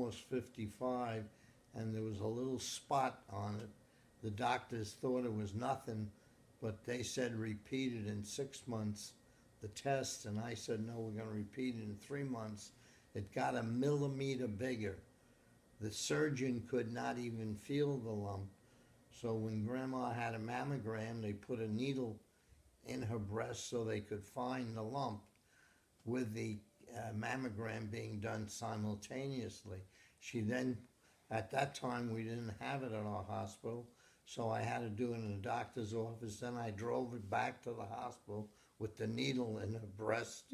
almost 55, and there was a little spot on it. The doctors thought it was nothing, but they said repeat it in 6 months, the test, and I said, no, we're going to repeat it in 3 months. It got a millimeter bigger. The surgeon could not even feel the lump. So when Grandma had a mammogram, they put a needle in her breast so they could find the lump, with the mammogram being done simultaneously. She then, at that time, we didn't have it at our hospital, so I had to do it in the doctor's office. Then I drove it back to the hospital with the needle in her breast,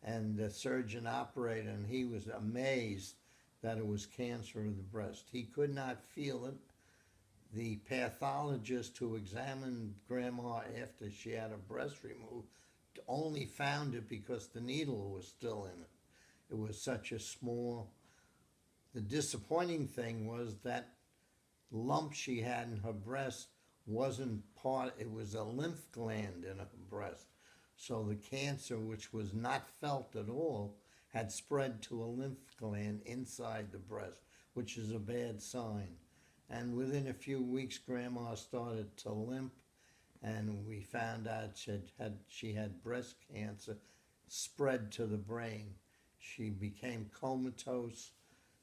and the surgeon operated, and he was amazed that it was cancer of the breast. He could not feel it. The pathologist who examined Grandma after she had her breast removed only found it because the needle was still in it. It was such a small. The disappointing thing was that lump she had in her breast wasn't part, it was a lymph gland in her breast. So the cancer, which was not felt at all, had spread to a lymph gland inside the breast, which is a bad sign. And within a few weeks, Grandma started to limp, and we found out she had breast cancer spread to the brain. She became comatose.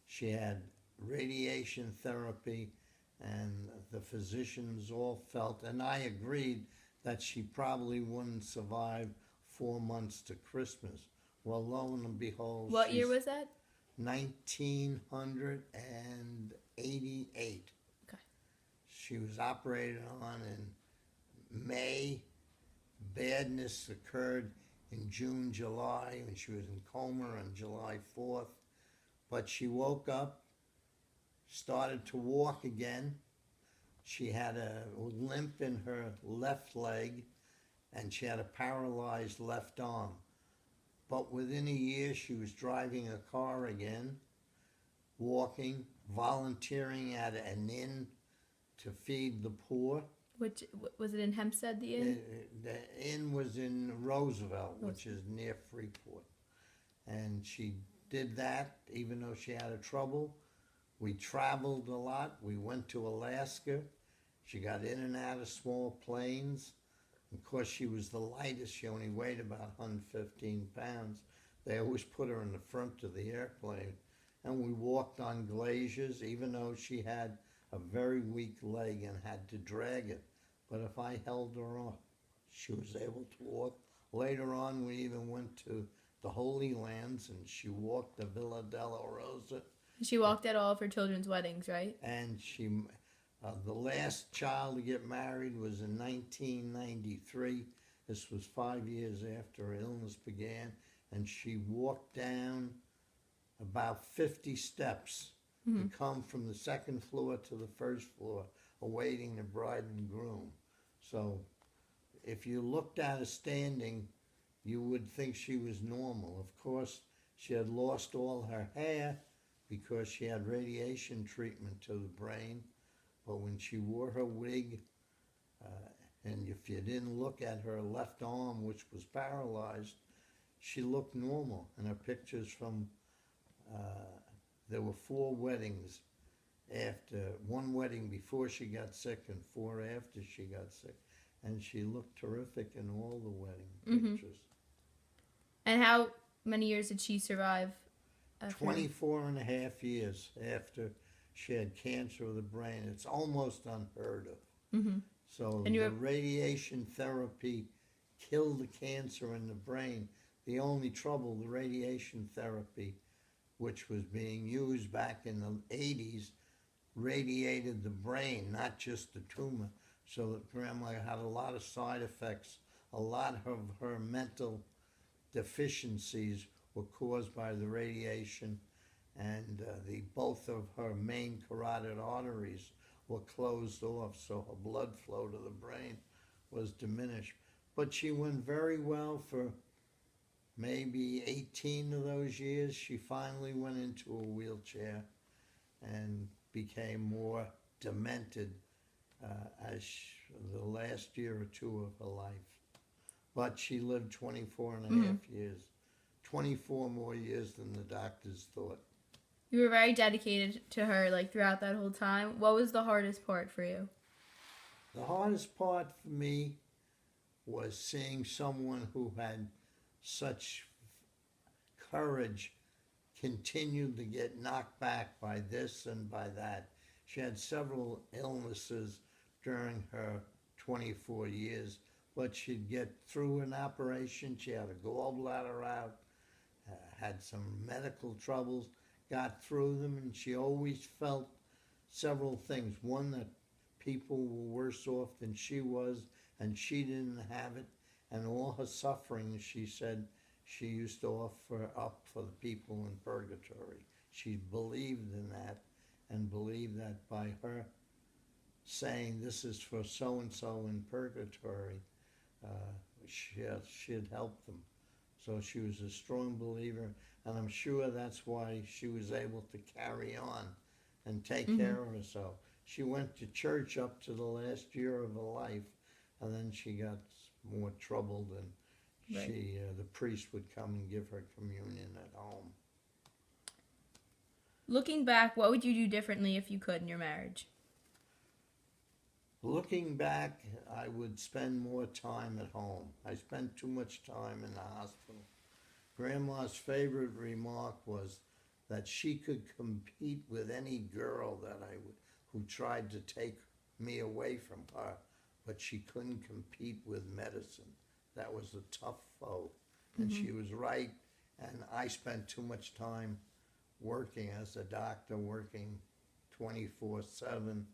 She had radiation therapy, and the physicians all felt, and I agreed, that she probably wouldn't survive 4 months to Christmas. Well, lo and behold, What year was that? 1988. Okay. She was operated on in May. Badness occurred in June, July, when she was in coma on July 4th. But she woke up, started to walk again. She had a limp in her left leg, and she had a paralyzed left arm. But within a year, she was driving a car again, walking, volunteering at an inn to feed the poor. Which was it in Hempstead? The inn. The inn was in Roosevelt, which is near Freeport, and she did that even though she had a trouble. We traveled a lot. We went to Alaska. She got in and out of small planes. Of course, she was the lightest. She only weighed about 115 pounds. They always put her in the front of the airplane. And we walked on glaciers, even though she had a very weak leg and had to drag it. But if I held her off, she was able to walk. Later on, we even went to the Holy Lands, and she walked the Villa della Rosa. She walked at all of her children's weddings, right? And the last child to get married was in 1993. This was 5 years after her illness began, and she walked down about 50 steps to come from the second floor to the first floor, awaiting the bride and groom. So if you looked at her standing, you would think she was normal. Of course, she had lost all her hair because she had radiation treatment to the brain. But when she wore her wig, and if you didn't look at her left arm, which was paralyzed, she looked normal. And her pictures from, there were 4 weddings after, 1 wedding before she got sick and 4 after she got sick. And she looked terrific in all the wedding pictures. And how many years did she survive? 24 and a half years after she had cancer of the brain. It's almost unheard of. So the radiation therapy killed the cancer in the brain. The only trouble, the radiation therapy, which was being used back in the 80s, radiated the brain, not just the tumor. So that Grandma had a lot of side effects. A lot of her mental deficiencies were caused by the radiation, and both of her main carotid arteries were closed off, so her blood flow to the brain was diminished. But she went very well for maybe 18 of those years. She finally went into a wheelchair and became more demented the last year or 2 of her life. But she lived 24 and a half years, 24 more years than the doctors thought. You were very dedicated to her, like, throughout that whole time. What was the hardest part for you? The hardest part for me was seeing someone who had such courage continue to get knocked back by this and by that. She had several illnesses during her 24 years, but she'd get through an operation. She had a gallbladder out, had some medical troubles, got through them, and she always felt several things. One, that people were worse off than she was, and she didn't have it. And all her suffering, she said, she used to offer up for the people in purgatory. She believed in that, and believed that by her saying this is for so-and-so in purgatory, she'd help them. So she was a strong believer, and I'm sure that's why she was able to carry on and take care of herself. She went to church up to the last year of her life, and then she got more troubled, and the priest would come and give her communion at home. Looking back, what would you do differently if you could in your marriage? Looking back, I would spend more time at home. I spent too much time in the hospital. Grandma's favorite remark was that she could compete with any girl who tried to take me away from her, but she couldn't compete with medicine. That was a tough foe, and she was right. And I spent too much time working as a doctor, working 24/7.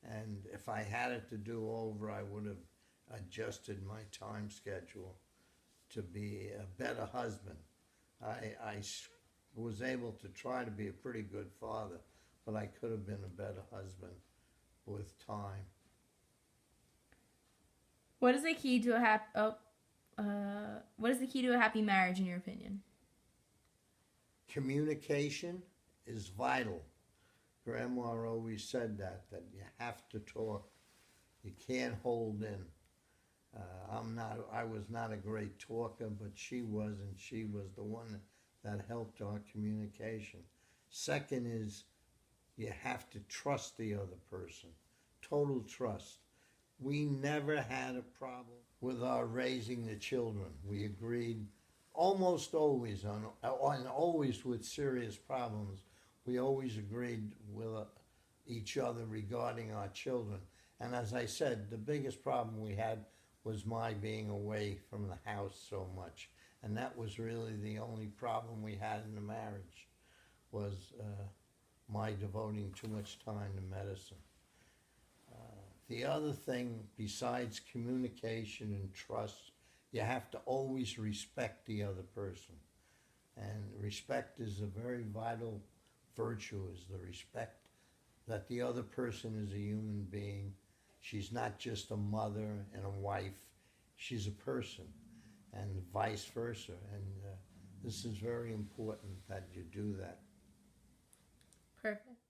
And if I had it to do over, I would have adjusted my time schedule to be a better husband. I was able to try to be a pretty good father, but I could have been a better husband with time. What is the key to a happy marriage in your opinion? Communication is vital. Grandma always said that you have to talk. You can't hold in. I was not a great talker, but she was, and she was the one that helped our communication. Second is, you have to trust the other person. Total trust. We never had a problem with our raising the children. We agreed almost always and always with serious problems. We always agreed with each other regarding our children. And as I said, the biggest problem we had was my being away from the house so much. And that was really the only problem we had in the marriage, was my devoting too much time to medicine. The other thing, besides communication and trust, you have to always respect the other person. And respect is a very vital virtue, is the respect that the other person is a human being. She's not just a mother and a wife. She's a person, and vice versa. And this is very important that you do that. Perfect.